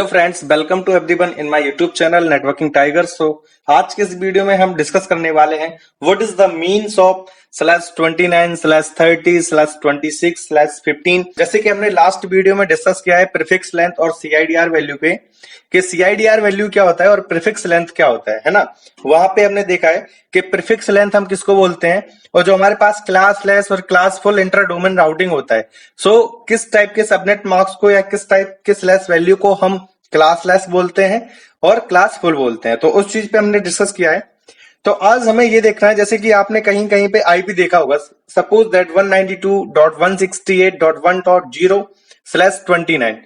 Hello friends, welcome to everyone in my YouTube channel networking tigers. तो आज के इस वीडियो में हम डिस्कस करने वाले हैं what is the means of /29/30/26/15। जैसे कि हमने लास्ट वीडियो में डिस्कस किया है प्रीफिक्स लेंथ और सीआईडीआर वैल्यू पे कि सीआईडीआर वैल्यू क्या होता है और प्रीफिक्स लेंथ क्या होता है ना। वहां पे हमने देखा है कि प्रीफिक्स लेंथ हम किसको बोलते हैं और जो हमारे पास क्लास लेस और class full inter domain routing होता है, किस टाइप के सबनेट मार्क्स को या किस टाइप के स्लैश वैल्यू को हम क्लास लेस बोलते हैं और क्लास फुल बोलते हैं, तो उस चीज पे हमने डिस्कस किया है। तो आज हमें ये देखना है, जैसे कि आपने कहीं कहीं पे आईपी देखा होगा, सपोज दैट 192.168.1.0/29।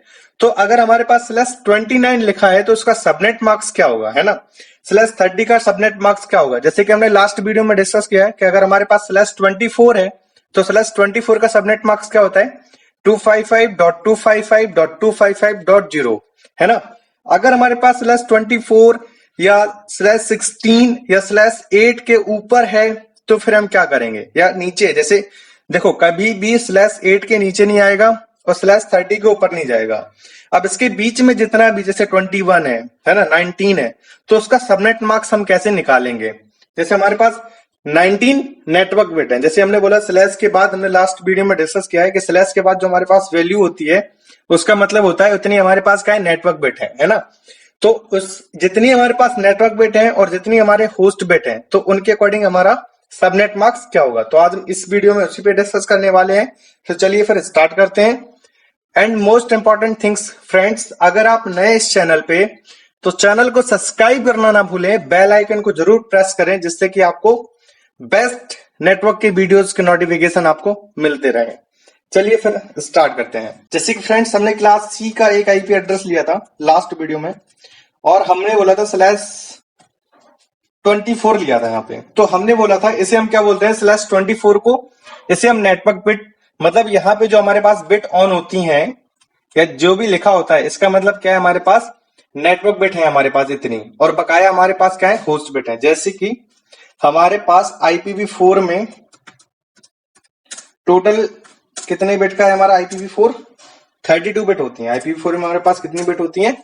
तो अगर हमारे पास /29 लिखा है तो उसका सबनेट मार्क्स क्या होगा, है ना। /30 का सबनेट मार्क्स क्या होगा, जैसे कि हमने लास्ट वीडियो में डिस्कस किया है कि अगर हमारे पास /24 है तो /24 का सबनेट मार्क्स क्या होता है 255.255.255.0, है ना। अगर हमारे पास /24 या /16 या /8 के ऊपर है तो फिर हम क्या करेंगे, या नीचे, जैसे देखो कभी भी /8 के नीचे नहीं आएगा और /30 के ऊपर नहीं जाएगा। अब इसके बीच में जितना भी, जैसे 21 है ना, 19 है, तो उसका सबनेट मार्क्स हम कैसे निकालेंगे। जैसे हमारे पास 19 नेटवर्क बिट है, जैसे हमने बोला स्लैश के बाद, हमने लास्ट वीडियो में डिस्कस किया है कि स्लैश के बाद जो हमारे पास वैल्यू होती है उसका मतलब होता है उतनी हमारे पास क्या है, नेटवर्क बिट है ना। तो उस जितनी हमारे पास नेटवर्क बिट है और जितनी हमारे होस्ट बिट है, तो उनके अकॉर्डिंग हमारा सबनेट मार्क्स क्या होगा। तो आज हम इस वीडियो में उसी पे डिस्कस करने वाले हैं। तो चलिए फिर स्टार्ट करते हैं। And most important things friends, अगर आप नए इस चैनल पे, तो चैनल को सब्सक्राइब करना ना भूलें, बेल आइकन को जरूर प्रेस करें जिससे कि आपको बेस्ट नेटवर्क के वीडियोस के नोटिफिकेशन आपको मिलते रहे। चलिए फिर स्टार्ट करते हैं। जैसे कि फ्रेंड्स, हमने क्लास सी का एक आईपी एड्रेस लिया था लास्ट वीडियो में और हमने बोला था /24 लिया था यहाँ पे। तो हमने बोला था इसे हम क्या बोलते हैं, /24 को इसे हम नेटवर्क बिट, मतलब यहाँ पे जो हमारे पास बिट ऑन होती हैं या जो भी लिखा होता है, इसका मतलब क्या है, हमारे पास नेटवर्क बिट है हमारे पास इतनी, और बकाया हमारे पास क्या है, होस्ट बिट है। जैसे कि हमारे पास IPv4 में टोटल कितने बिट का है हमारा IPv4, 32 बिट होती है। IPv4 में हमारे पास कितनी बिट होती है,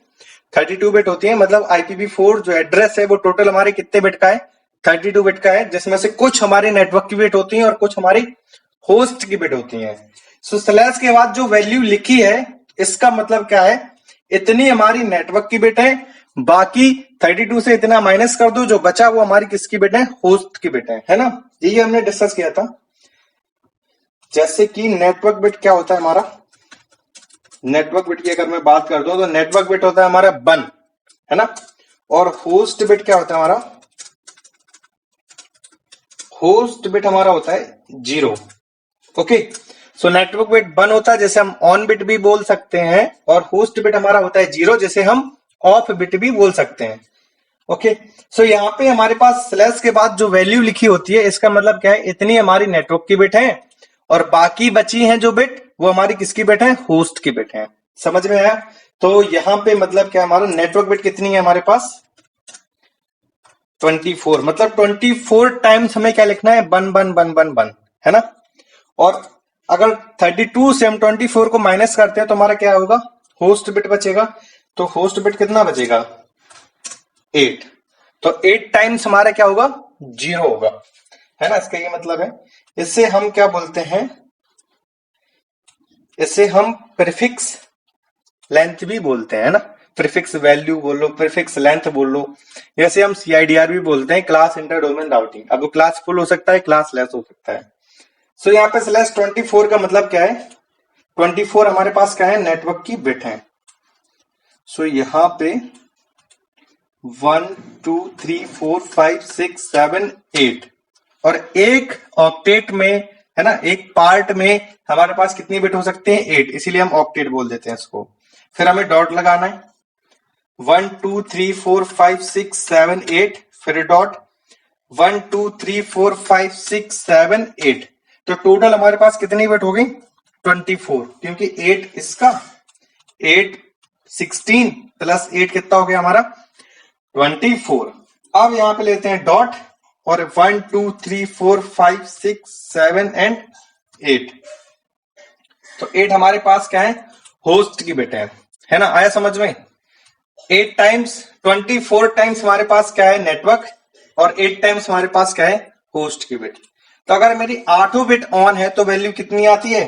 32 बिट होती है। मतलब IPv4 जो एड्रेस है वो टोटल हमारे कितने बिट का है, 32 बिट का है, जिसमें से कुछ हमारे नेटवर्क की बिट होती है और कुछ हमारी होस्ट की बिट होती है। सो स्लैश के बाद जो वैल्यू लिखी है इसका मतलब क्या है, इतनी हमारी नेटवर्क की बिट है, बाकी 32 से इतना माइनस कर दो, जो बचा वो हमारी किसकी बिट है, होस्ट की बिट है ना। ये हमने डिस्कस किया था। जैसे कि नेटवर्क बिट क्या होता है हमारा, नेटवर्क बिट की अगर मैं बात कर दूं तो नेटवर्क बिट होता है हमारा 1, है ना। और होस्ट बिट क्या होता है हमारा, होस्ट बिट हमारा होता है 0। ओके, सो नेटवर्क बिट 1 होता है जैसे हम ऑन बिट भी बोल सकते हैं, और होस्ट बिट हमारा होता है 0 जैसे हम ऑफ बिट भी बोल सकते हैं। ओके, सो यहाँ पे हमारे पास स्लैश के बाद जो वैल्यू लिखी होती है इसका मतलब क्या है, इतनी हमारी नेटवर्क की बिट है और बाकी बची हैं जो बिट वो हमारी किसकी बिट है, होस्ट की बिट है। समझ में आया। तो यहाँ पे मतलब क्या, हमारा नेटवर्क बिट कितनी है हमारे पास 24, मतलब 24 टाइम्स हमें क्या लिखना है, 1 है ना। और अगर 32 से हम 24 को माइनस करते हैं तो हमारा क्या होगा, होस्ट बिट बचेगा। तो होस्ट बिट कितना बचेगा 8, तो 8 टाइम्स हमारा क्या होगा, 0 होगा, है ना। इसका ये मतलब है, इससे हम क्या बोलते हैं, इसे हम प्रीफिक्स लेंथ भी बोलते हैं, है ना। प्रीफिक्स वैल्यू बोलो, प्रीफिक्स लेंथ बोलो, जैसे हम CIDR भी बोलते हैं, क्लास इंटर डोमेन राउटिंग। अब वो क्लास फुल हो सकता है, क्लास लेस हो सकता है। सो यहाँ पे /24 का मतलब क्या है, 24 हमारे पास क्या है, नेटवर्क की बिट है। सो यहाँ पे 1 2 3 4 5 6 7 8, और एक ऑक्टेट में, है ना, एक पार्ट में हमारे पास कितनी बिट हो सकते हैं, 8, इसीलिए हम ऑक्टेट बोल देते हैं इसको। फिर हमें डॉट लगाना है, 1 2 3 4 5 6 7 8, फिर डॉट 1 2 3 4 5 6 7 8। तो टोटल हमारे पास कितनी बिट हो गई 24, क्योंकि 8 इसका, 8 16 प्लस 8 कितना हो गया हमारा 24। अब यहां पे लेते हैं डॉट और 1 2 3 4 5 6 7 एंड 8। तो 8 हमारे पास क्या है, होस्ट की बिट है ना। आया समझ में। 8 टाइम्स 24 टाइम्स हमारे पास क्या है, नेटवर्क, और 8 टाइम्स हमारे पास क्या है, होस्ट की बिट। तो अगर मेरी 8 बिट ऑन है तो वैल्यू कितनी आती है,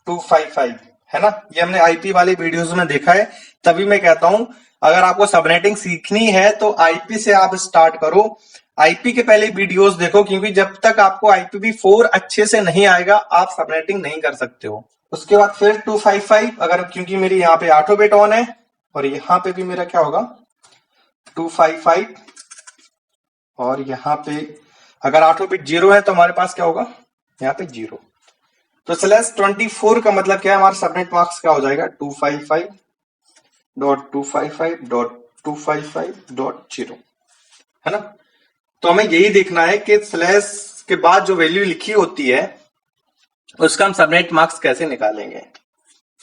255, है ना। ये हमने आईपी वाली वीडियोस में देखा है, तभी मैं कहता हूं अगर आपको सबनेटिंग सीखनी है तो आईपी से आप स्टार्ट करो। आईपी के पहले वीडियोस देखो, क्योंकि जब तक आपको IPv4 अच्छे से नहीं आएगा आप सबनेटिंग नहीं कर सकते हो। उसके बाद फिर 255, अगर क्योंकि मेरी यहाँ पे 8 बिट ऑन है और यहाँ पे भी मेरा क्या होगा 255, और यहाँ पे अगर 8 बिट 0 है तो हमारे पास क्या होगा, यहाँ पे 0। तो /24 का मतलब क्या है, हमारा सबनेट मार्क्स क्या हो जाएगा, 255.255.255.0, है ना। तो हमें यही देखना है कि स्लैश के बाद जो वैल्यू लिखी होती है उसका हम सबनेट मार्क्स कैसे निकालेंगे।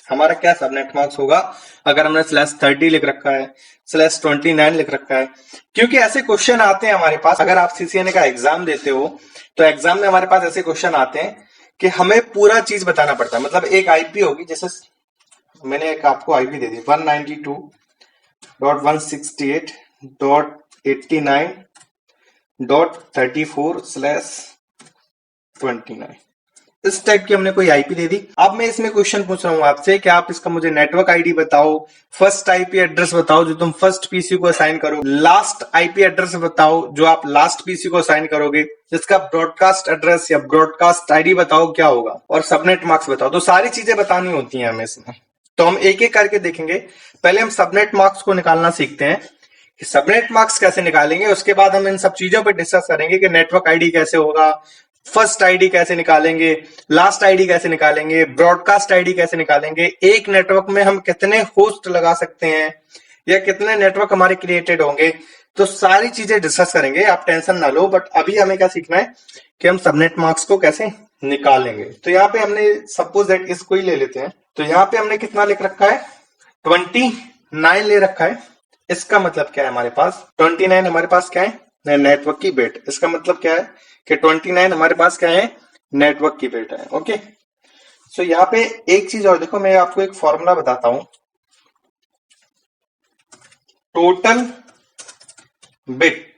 हमारा क्या सबनेट मार्क्स होगा अगर हमने /30 लिख रखा है, /29 लिख रखा है, क्योंकि ऐसे क्वेश्चन आते हैं हमारे पास। अगर आप CCNA का एग्जाम देते हो तो एग्जाम में हमारे पास ऐसे क्वेश्चन आते हैं कि हमें पूरा चीज बताना पड़ता है। मतलब एक आईपी होगी, जैसे मैंने एक आपको आईपी दे दी 192.168.89.34/29, इस टाइप की हमने कोई आईपी दे दी। अब मैं इसमें क्वेश्चन पूछ रहा हूं आपसे कि आप इसका मुझे नेटवर्क आईडी बताओ, फर्स्ट आईपी एड्रेस बताओ जो तुम फर्स्ट पीसी को असाइन करो, लास्ट आईपी एड्रेस बताओ जो आप लास्ट पीसी को असाइन करोगे, जिसका ब्रॉडकास्ट एड्रेस या ब्रॉडकास्ट आईडी बताओ क्या होगा, और सबनेट मार्क्स बताओ। तो सारी चीजें बतानी होती हैं हमें इसमें। तो हम एक एक करके देखेंगे। पहले हम सबनेट मार्क्स को निकालना सीखते हैं कि सबनेट मार्क्स कैसे निकालेंगे, उसके बाद हम इन सब चीजों पर डिस्कस करेंगे कि नेटवर्क आईडी कैसे होगा, फर्स्ट आईडी कैसे निकालेंगे, लास्ट आईडी कैसे निकालेंगे, ब्रॉडकास्ट आईडी कैसे निकालेंगे, एक नेटवर्क में हम कितने होस्ट लगा सकते हैं या कितने नेटवर्क हमारे क्रिएटेड होंगे। तो सारी चीजें डिस्कस करेंगे, आप टेंशन ना लो। बट अभी हमें क्या सीखना है कि हम सबनेट मार्क्स को कैसे निकालेंगे। तो यहाँ पे हमने सपोज दैट इसको ही ले लेते हैं। तो यहाँ पे हमने कितना लिख रखा है, 29 ले रखा है। इसका मतलब क्या है, हमारे पास 29 हमारे पास क्या है, नेटवर्क की बिट। इसका मतलब क्या है कि 29 हमारे पास क्या है, नेटवर्क की बिट है। ओके, सो यहाँ पे एक चीज और देखो, मैं आपको एक फॉर्मूला बताता हूं। Total bit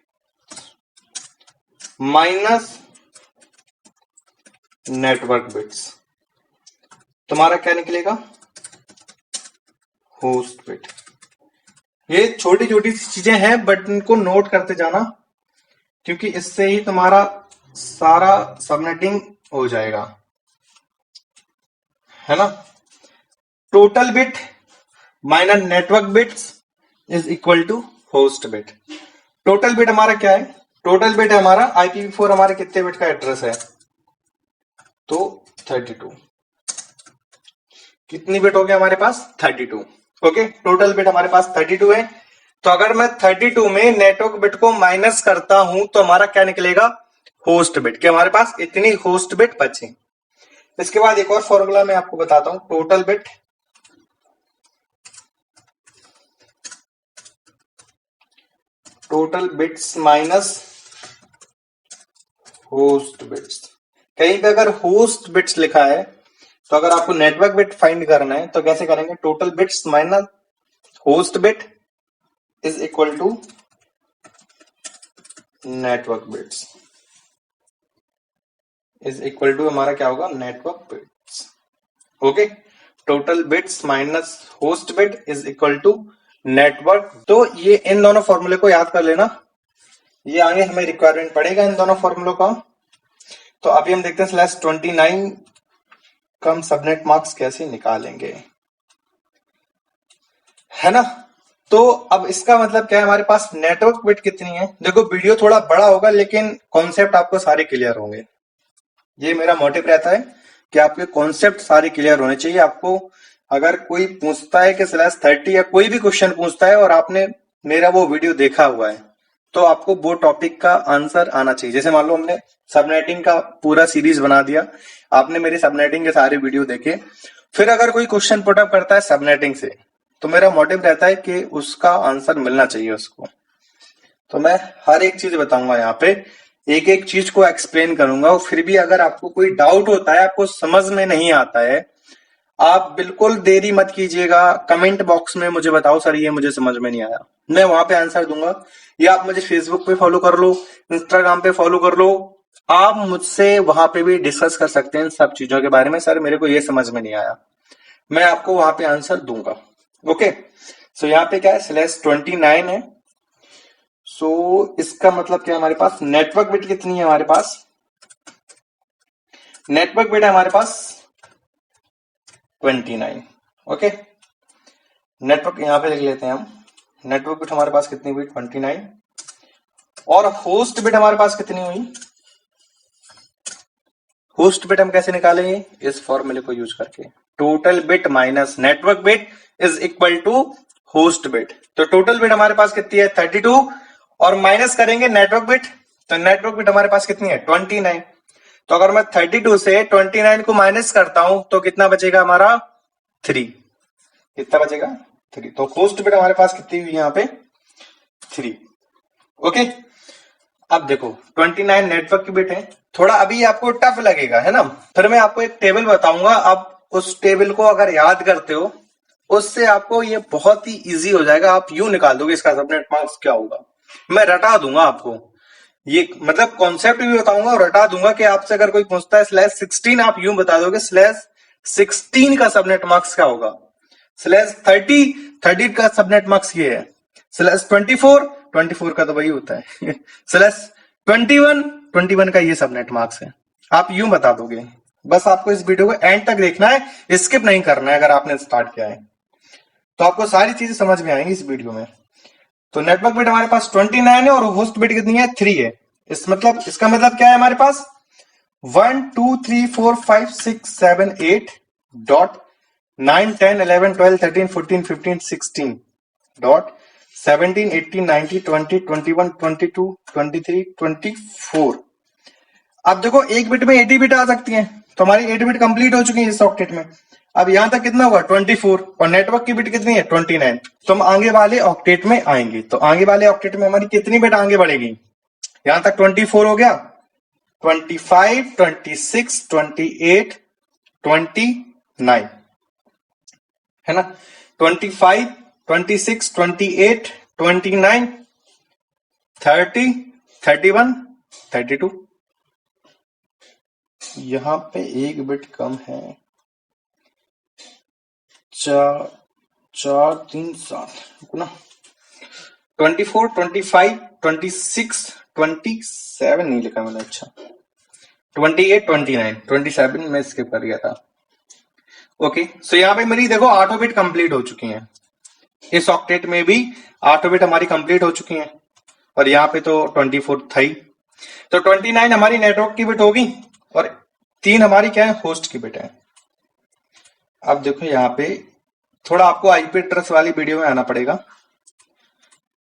minus network bits, तुम्हारा क्या निकलेगा, होस्ट बिट। ये छोटी छोटी चीजें हैं बट इनको नोट करते जाना, क्योंकि इससे ही तुम्हारा सारा सबनेटिंग हो जाएगा, है ना। Total bit minus network bits is equal to host bit. Total bit हमारा क्या है, टोटल बिट हमारा IPv4 हमारे कितने बिट का एड्रेस है, तो 32। कितनी बिट हो गया हमारे पास, 32। ओके, टोटल बिट हमारे पास 32 है। तो अगर मैं 32 में नेटवर्क बिट को माइनस करता हूं तो हमारा क्या निकलेगा, होस्ट बिट, कि हमारे पास इतनी होस्ट बिट बची। इसके बाद एक और फॉर्मूला मैं आपको बताता हूं, total bits minus host bits. कहीं पे अगर होस्ट बिट्स लिखा है तो अगर आपको नेटवर्क बिट फाइंड करना है तो कैसे करेंगे, total bits minus host bit is equal to network bits, is equal to हमारा क्या होगा, network bits. Okay, total bits minus host bit is equal to network. तो ये इन दोनों फॉर्मूले को याद कर लेना, ये आगे हमें रिक्वायरमेंट पड़ेगा इन दोनों फॉर्मूलों का। तो अभी हम देखते हैं /29 का हम सबनेट मार्क्स कैसे निकालेंगे, है ना। तो अब इसका मतलब क्या है, हमारे पास नेटवर्क बिट कितनी है। देखो वीडियो थोड़ा बड़ा होगा लेकिन कॉन्सेप्ट आपको सारे क्लियर होंगे। ये मेरा मोटिव रहता है कि आपके कॉन्सेप्ट सारे क्लियर होने चाहिए। आपको अगर कोई पूछता है कि /30 या कोई भी क्वेश्चन पूछता है और आपने मेरा वो वीडियो देखा हुआ है तो आपको वो टॉपिक का आंसर आना चाहिए। जैसे मान लो हमने सबनेटिंग का पूरा सीरीज बना दिया, आपने मेरी सबनेटिंग के सारे वीडियो देखे, फिर अगर कोई क्वेश्चन पुटअप करता है सबनेटिंग से तो मेरा मोटिव रहता है कि उसका आंसर मिलना चाहिए उसको। तो मैं हर एक चीज बताऊंगा, यहाँ पे एक एक चीज को एक्सप्लेन करूंगा। और फिर भी अगर आपको कोई डाउट होता है, आपको समझ में नहीं आता है, आप बिल्कुल देरी मत कीजिएगा, कमेंट बॉक्स में मुझे बताओ सर ये मुझे समझ में नहीं आया, मैं वहां पे आंसर दूंगा। या आप मुझे फेसबुक पे फॉलो कर लो, इंस्टाग्राम पे फॉलो कर लो, आप मुझसे वहां पे भी डिस्कस कर सकते हैं सब चीजों के बारे में। सर मेरे को ये समझ में नहीं आया, मैं आपको वहां पे आंसर दूंगा। ओके, सो यहाँ पे क्या है, /29 है। सो इसका मतलब क्या है, हमारे पास नेटवर्क बिट कितनी है, हमारे पास नेटवर्क बिट है हमारे पास 29। ओके, नेटवर्क यहां पे लिख लेते हैं हम, नेटवर्क बिट हमारे पास कितनी हुई 29, और होस्ट बिट हमारे पास कितनी हुई। होस्ट बिट हम कैसे निकालेंगे, इस फॉर्मूले को यूज करके, total bit minus network bit is equal to host bit. तो टोटल बिट हमारे पास कितनी है 32, और माइनस करेंगे नेटवर्क बिट, तो नेटवर्क बिट हमारे पास कितनी है 29। तो अगर मैं 32 से 29 को माइनस करता हूं तो कितना बचेगा हमारा 3, कितना बचेगा 3। तो होस्ट बिट हमारे पास कितनी हुई यहाँ पे 3। ओके, अब देखो 29 नेटवर्क की बिट है, थोड़ा अभी आपको टफ लगेगा है ना, फिर मैं आपको एक टेबल बताऊंगा, आप उस टेबल को अगर याद करते हो उससे आपको ये बहुत ही इजी हो जाएगा, आप यूं निकाल दोगे इसका सबनेट मार्क्स क्या होगा। मैं रटा दूंगा आपको, ये मतलब कॉन्सेप्ट भी बताऊंगा और रटा दूंगा कि आपसे अगर कोई पूछता है /16, आप यूं बता दोगे /16 का सबनेट मार्क्स क्या होगा, /30 का सबनेट मार्क्स ये है, /24 का तो वही होता है /21 का ये सबनेट मार्क्स है, आप यूं बता दोगे। बस आपको इस वीडियो को एंड तक देखना है, स्किप नहीं करना है, अगर आपने स्टार्ट किया है तो आपको सारी चीजें समझ में आएंगी इस वीडियो में। तो नेटवर्क बिट हमारे पास 29 है और होस्ट बिट कितनी है 3 है। इसका मतलब क्या है, हमारे पास 1 2 3 4 5 6 7 8 डॉट 9 10 11 12 13 14 15 16 डॉट 17 18 19 20 21 22 23 24। अब देखो एक बिट में 80 बिट आ सकती है, तो हमारी 8 बिट कंप्लीट हो चुकी है इस ऑक्टेट में। अब यहां तक कितना हुआ 24, और नेटवर्क की बिट कितनी है 29। तो हम आगे वाले ऑक्टेट में आएंगे, तो आगे वाले ऑक्टेट में हमारी कितनी बिट आगे बढ़ेगी, यहां तक 24 हो गया, 25 26 28 29 है ना, 25 26 28 29 30 31 32। यहां पे एक बिट कम है, 4 4 3 7 ना, 24 25 26 27 नहीं लिखा मैंने, अच्छा 28 29 27 में स्किप कर गया था। ओके, सो यहाँ पे मेरी देखो 8 बिट कंप्लीट हो चुकी हैं, इस ऑक्टेट में भी 8 बिट हमारी कंप्लीट हो चुकी हैं, और यहाँ पे तो 24 था ही। तो 29 हमारी नेटवर्क की बिट होगी, और 3 हमारी क्या है होस्ट की बिट है। अब देखो यहाँ पे थोड़ा आपको आईपी एड्रेस वाली वीडियो में आना पड़ेगा।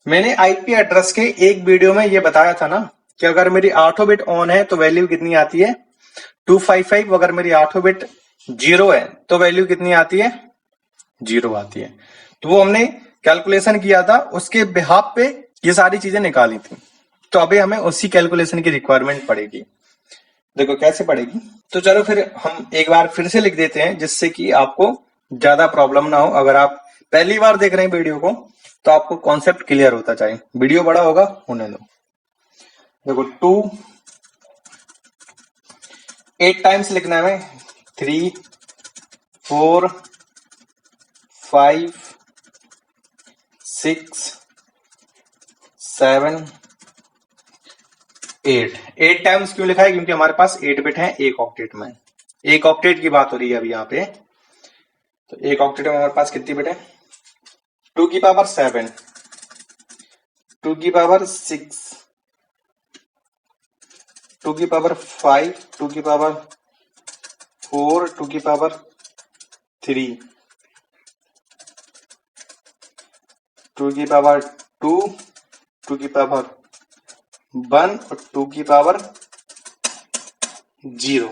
मैंने आईपी एड्रेस के एक वीडियो में ये बताया था ना कि अगर मेरी 8 बिट ऑन है तो वैल्यू कितनी आती है 255, अगर मेरी 8 बिट 0 है तो वैल्यू कितनी आती है 0 आती है। तो वो हमने कैलकुलेशन किया था, उसके बिहाफ पे ये सारी चीजें निकाली थी, तो अभी हमें उसी कैलकुलेशन की रिक्वायरमेंट पड़ेगी। देखो कैसे पड़ेगी, तो चलो फिर हम एक बार फिर से लिख देते हैं जिससे कि आपको ज्यादा प्रॉब्लम ना हो। अगर आप पहली बार देख रहे हैं वीडियो को तो आपको कॉन्सेप्ट क्लियर होता चाहिए, वीडियो बड़ा होगा होने दो। देखो 2 8 टाइम्स लिखना है हमें, 3 4 5 6 7 8 टाइम्स क्यों लिखा है, क्योंकि हमारे पास 8 बिट है एक ऑक्टेट में, एक ऑक्टेट की बात हो रही है अभी यहाँ पे। तो एक ऑक्टेट में हमारे पास कितनी बिट है 2 की पावर 7 2 की पावर 6 2 की पावर 5 2 की पावर 4 2 की पावर 3 2 की पावर 2 2 की पावर 1 और 2 की पावर 0।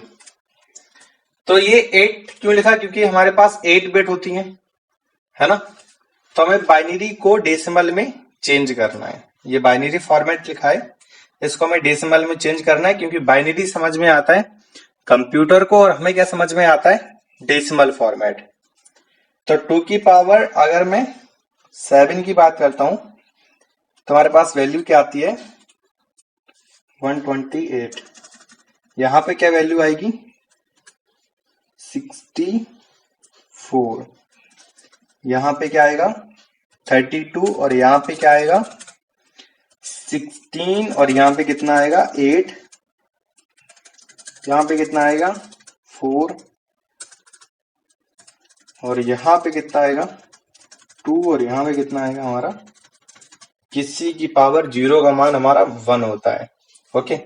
तो ये 8 क्यों लिखा, क्योंकि हमारे पास 8 बिट होती है ना, तो हमें बाइनरी को डेसिमल में चेंज करना है। ये बाइनरी फॉर्मेट लिखा है, इसको हमें डेसिमल में चेंज करना है, क्योंकि बाइनरी समझ में आता है कंप्यूटर को और हमें क्या समझ में आता है डेसिमल फॉर्मेट। तो 2 की पावर अगर मैं 7 की बात करता हूं तो हमारे पास वैल्यू क्या आती है 128। यहां पे क्या वैल्यू आएगी 64। यहां पे क्या आएगा 32 और यहां पे क्या आएगा 16 और यहां पे कितना आएगा 8। यहां पे कितना आएगा 4 और यहां पे कितना आएगा 2 और यहां पे कितना आएगा हमारा किसी की पावर 0 का मान हमारा 1 होता है। ओके,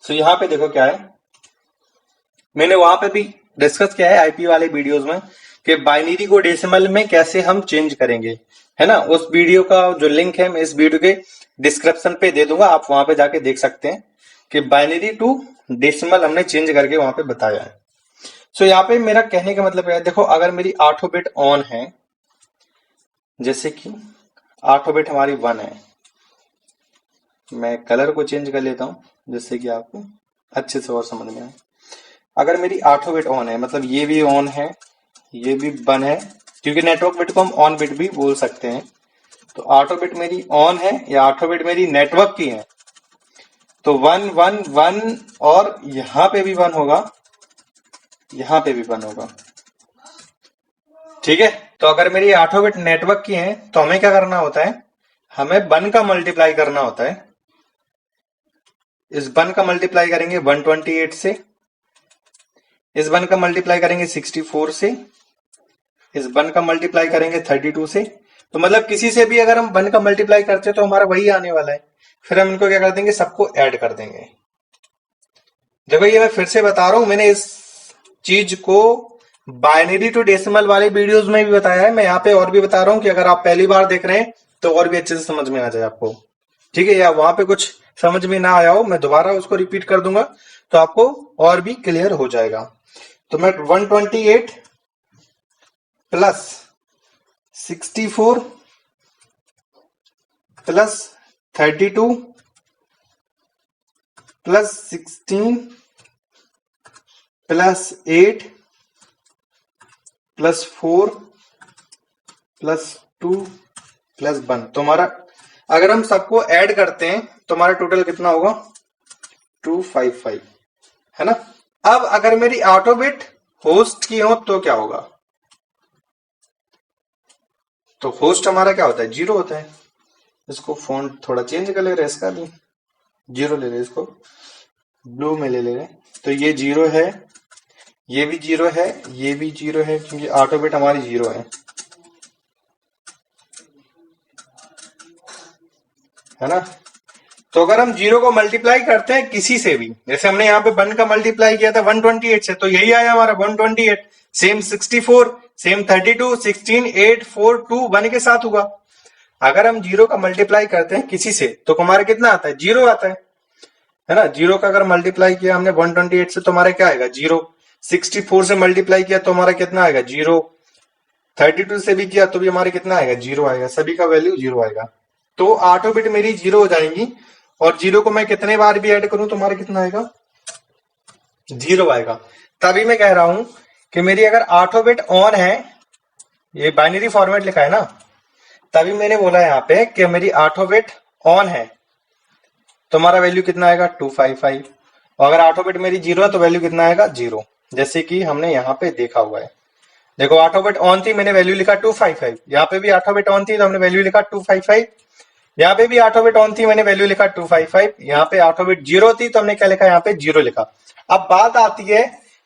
सो यहां पे देखो क्या है, मैंने वहां पे भी डिस्कस किया है आईपी वाले वीडियोस में कि बाइनरी को डेसिमल में कैसे हम चेंज करेंगे, है ना। उस वीडियो का जो लिंक है मैं इस वीडियो के डिस्क्रिप्शन पे दे दूंगा, आप वहां पे जाके देख सकते हैं कि बाइनरी टू डेसिमल हमने चेंज करके वहां पे बताया है। सो यहाँ पे मेरा कहने का मतलब है, देखो अगर मेरी 8 बिट ऑन है, जैसे कि 8 बिट हमारी 1 है, मैं कलर को चेंज कर लेता हूं जिससे कि आपको अच्छे से और समझ में आए। अगर मेरी 8 बिट ऑन है, मतलब ये भी ऑन है, ये भी 1 है, क्योंकि नेटवर्क बिट को हम ऑन बिट भी बोल सकते हैं। तो 8 बिट मेरी ऑन है या 8 बिट मेरी नेटवर्क की है, तो 1 1 1 और यहां पे भी 1 होगा, यहां पे भी 1 होगा, ठीक है। तो अगर मेरी 8 बिट नेटवर्क की है तो हमें क्या करना होता है, हमें 1 का मल्टीप्लाई करना होता है। इस 1 का मल्टीप्लाई करेंगे 128 से, इस 1 का मल्टीप्लाई करेंगे 64 से, इस 1 का मल्टीप्लाई करेंगे 32 से। तो मतलब किसी से भी अगर हम 1 का मल्टीप्लाई करते हैं तो हमारा वही आने वाला है, फिर हम इनको क्या कर देंगे, सबको ऐड कर देंगे। देखो ये मैं फिर से बता रहा हूं, मैंने इस चीज को बाइनरी टू डेसिमल वाले वीडियोस में भी बताया है, मैं यहाँ पे और भी बता रहा हूं कि अगर आप पहली बार देख रहे हैं तो और भी अच्छे से समझ में आ जाए आपको, ठीक है। या वहां पे कुछ समझ में ना आया हो, मैं दोबारा उसको रिपीट कर दूंगा तो आपको और भी क्लियर हो जाएगा। तो मैं 128 plus 64 plus 32 plus 16 plus 8 plus 4 plus 2 plus 1, तो हमारा अगर हम सबको ऐड करते हैं तो हमारा टोटल कितना होगा 255, है ना। अब अगर मेरी 8 बिट होस्ट की हो तो क्या होगा, तो होस्ट हमारा क्या होता है 0 होता है। इसको फॉन्ट थोड़ा चेंज कर ले रहे, इसका भी 0 ले रहे, इसको ब्लू में ले रहे, तो ये 0 है, ये भी 0 है, ये भी 0 है, क्योंकि 8 बिट हमारी 0 है ना। तो अगर हम 0 को मल्टीप्लाई करते हैं किसी से भी, जैसे हमने यहाँ पे 1 का मल्टीप्लाई किया था 128 से, तो यही आया हमारा 128, सेम 64, सेम 32, 16, 8, 4, 2, 1 के साथ होगा। अगर हम 0 का मल्टीप्लाई करते हैं किसी से तो हमारा कितना आता है 0 आता है ना। 0 का अगर मल्टीप्लाई किया हमने 128 से तो हमारा क्या आएगा 0, 64 से मल्टीप्लाई किया तो हमारा कितना आएगा 0, 32 से भी किया तो भी हमारे कितना आएगा 0 आएगा, सभी का वैल्यू 0 आएगा। तो 8 बिट मेरी 0 हो जाएंगी और 0 को मैं कितने बार भी ऐड करूं तो हमारा कितना आएगा 0 आएगा। तभी मैं कह रहा हूं कि मेरी अगर 8 बिट ऑन है, ये बाइनरी फॉर्मेट लिखा है ना, तभी मैंने बोला यहाँ पे कि मेरी 8 बिट ऑन है तो हमारा वैल्यू कितना आएगा 255, और अगर 8 बिट मेरी 0 है तो वैल्यू कितना आएगा 0, जैसे कि हमने यहाँ पे देखा हुआ है। देखो 8 बिट ऑन थी, मैंने वैल्यू लिखा 255, यहाँ पे भी 8 बिट ऑन थी तो हमने वैल्यू लिखा 255, यहाँ पे भी 8 बिट ऑन थी, मैंने वैल्यू लिखा 255, यहाँ पे 8 बिट 0 थी तो हमने क्या लिखा यहाँ पे 0 लिखा। अब बात आती है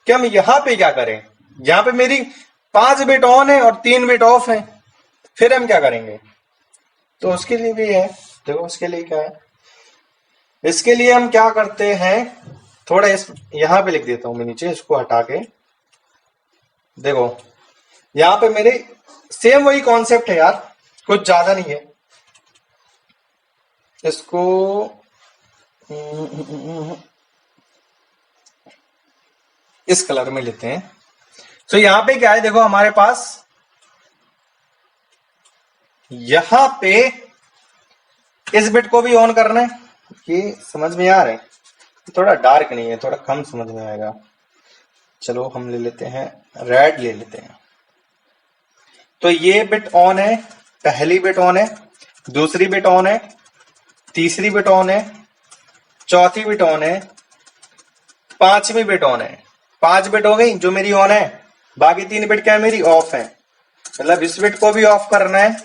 कि हम यहाँ पे क्या करें, यहाँ पे मेरी 5 बिट ऑन है और 3 बिट ऑफ है, फिर हम क्या करेंगे, तो उसके लिए भी है। देखो उसके लिए क्या है, इसके लिए हम क्या करते हैं, थोड़ा इस यहां पे लिख देता हूं मैं नीचे, इसको हटा के देखो यहां पे मेरे सेम वही कॉन्सेप्ट है यार, कुछ ज्यादा नहीं है। इसको इस कलर में लेते हैं। तो यहां पे क्या है, देखो हमारे पास यहां पे इस बिट को भी ऑन करना है, ये समझ में आ रहा है, थोड़ा डार्क नहीं है, थोड़ा कम समझ में आएगा। चलो हम ले लेते हैं रेड, ले लेते हैं। तो ये बिट ऑन है, पहली बिट ऑन है, दूसरी बिट ऑन है, तीसरी बिट ऑन है, चौथी बिट ऑन है, पांचवी बिट ऑन है। 5 बिट हो गई जो मेरी ऑन है, बाकी 3 बिट क्या है मेरी ऑफ है। मतलब इस बिट को भी ऑफ करना है,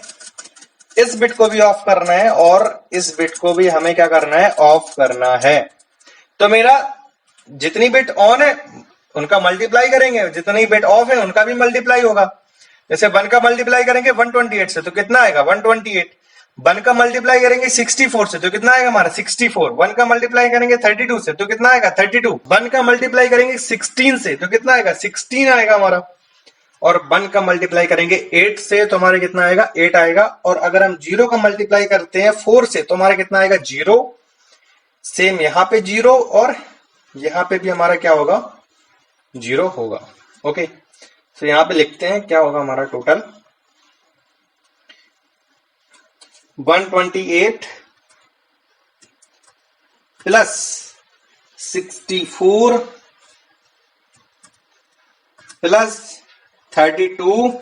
इस बिट को भी ऑफ करना है और इस बिट को भी हमें क्या करना है, ऑफ करना है। तो मेरा जितनी बिट ऑन है उनका मल्टीप्लाई करेंगे, जितनी बिट ऑफ है उनका भी मल्टीप्लाई होगा। जैसे 1 का मल्टीप्लाई करेंगे 128 से तो कितना आएगा 128। 1 का मल्टीप्लाई करेंगे 64 से तो कितना आएगा हमारा 64। 1 का मल्टीप्लाई करेंगे 32 से तो कितना आएगा 32। 1 का मल्टीप्लाई करेंगे 16 से तो कितना आएगा 16 आएगा हमारा। और 1 का मल्टीप्लाई करेंगे 8 से तो हमारे कितना आएगा 8 आएगा। और अगर हम 0 का मल्टीप्लाई करते हैं 4 से तो हमारा कितना आएगा 0। सेम यहां पे 0 और यहां पे भी हमारा क्या होगा 0 होगा। ओके, तो यहां पे लिखते हैं क्या होगा हमारा टोटल 128 प्लस 64 प्लस 32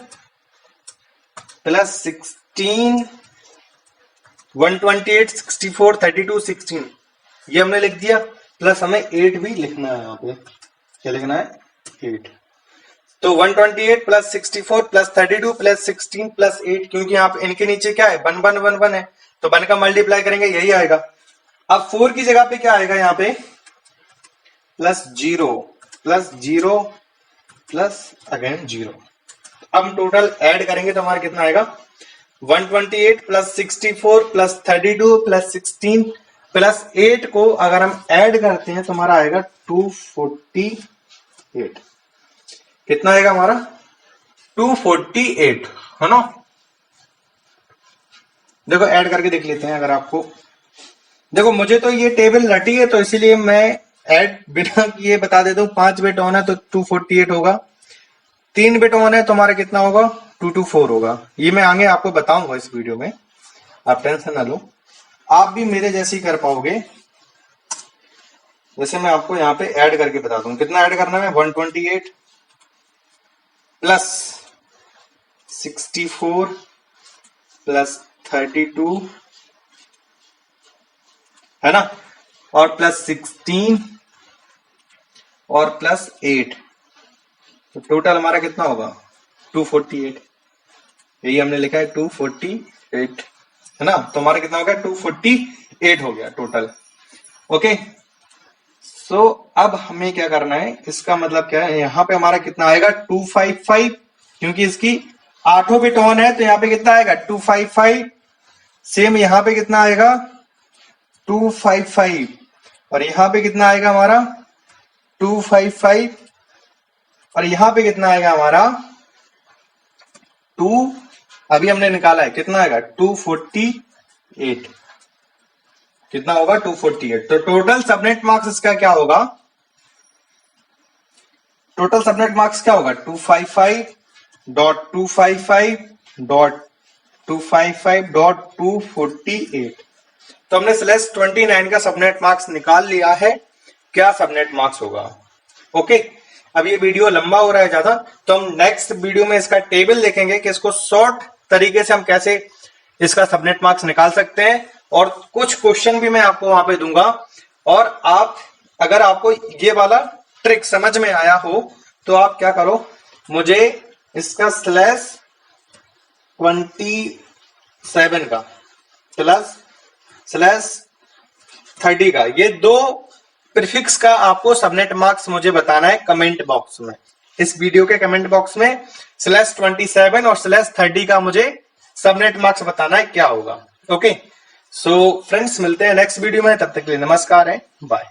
प्लस 16 128 64 32 16 ये हमने लिख दिया। प्लस हमें 8 भी लिखना है। यहाँ पे क्या लिखना है 8। तो 128 प्लस 64 प्लस 32 प्लस 16 प्लस 8, क्योंकि यहाँ पे इनके नीचे क्या है 1 1 1 1 है तो 1 का मल्टीप्लाई करेंगे यही आएगा। अब 4 की जगह पे क्या आएगा यहाँ पे प्लस 0 प्लस अगेन 0। अब हम टोटल ऐड करेंगे तो हमारा कितना आएगा 128 प्लस 64 प्लस 32 प्लस 16 प्लस 8 को अगर हम ऐड करते हैं तो हमारा आएगा 248। कितना आएगा हमारा 248 है ना। देखो ऐड करके देख लेते हैं। अगर आपको देखो मुझे तो ये टेबल रटी है तो इसीलिए मैं ऐड बिना किए बता देता हूं। 5 बिट ऑन है तो 248 होगा, 3 बिट ऑन है तो हमारा कितना होगा 224 होगा। ये मैं आगे आपको बताऊंगा इस वीडियो में, आप टेंशन ना लो, आप भी मेरे जैसे ही कर पाओगे। जैसे मैं आपको यहाँ पे ऐड करके बता दूं कितना ऐड करना है 128 प्लस 64 प्लस 32 है ना, और प्लस 16 और प्लस 8, तो टोटल हमारा कितना होगा 248। यही हमने लिखा है 248 है ना। तो हमारा कितना हो गया 248 हो गया टोटल। ओके, सो अब हमें क्या करना है, इसका मतलब क्या है, यहां पे हमारा कितना आएगा 255, क्योंकि इसकी 8 बिट ऑन है तो यहां पे कितना आएगा 255। सेम यहां पे कितना आएगा 255 और यहां पे कितना आएगा हमारा 255 और यहां पे कितना आएगा हमारा 2, अभी हमने निकाला है कितना आएगा 248। कितना होगा 248। तो टोटल सबनेट मार्क्स इसका क्या होगा, टोटल सबनेट मार्क्स क्या होगा 255.255.255.248। तो हमने स्लैश 29 का सबनेट मार्क्स निकाल लिया है। क्या सबनेट मार्क्स होगा। ओके, अब ये वीडियो लंबा हो रहा है ज्यादा, तो हम नेक्स्ट वीडियो में इसका टेबल देखेंगे कि इसको शॉर्ट तरीके से हम कैसे इसका सबनेट मार्क्स निकाल सकते हैं, और कुछ क्वेश्चन भी मैं आपको वहां पे दूंगा। और आप अगर आपको ये वाला ट्रिक समझ में आया हो तो आप क्या करो, मुझे इसका स्लैश 27 का प्लस स्लैश 30 का, ये 2 प्रीफिक्स का आपको सबनेट मार्क्स मुझे बताना है कमेंट बॉक्स में। इस वीडियो के कमेंट बॉक्स में स्लैश 27 और स्लैश 30 का मुझे सबनेट मार्क्स बताना है क्या होगा। ओके, सो फ्रेंड्स मिलते हैं नेक्स्ट वीडियो में, तब तक के लिए नमस्कार है, बाय।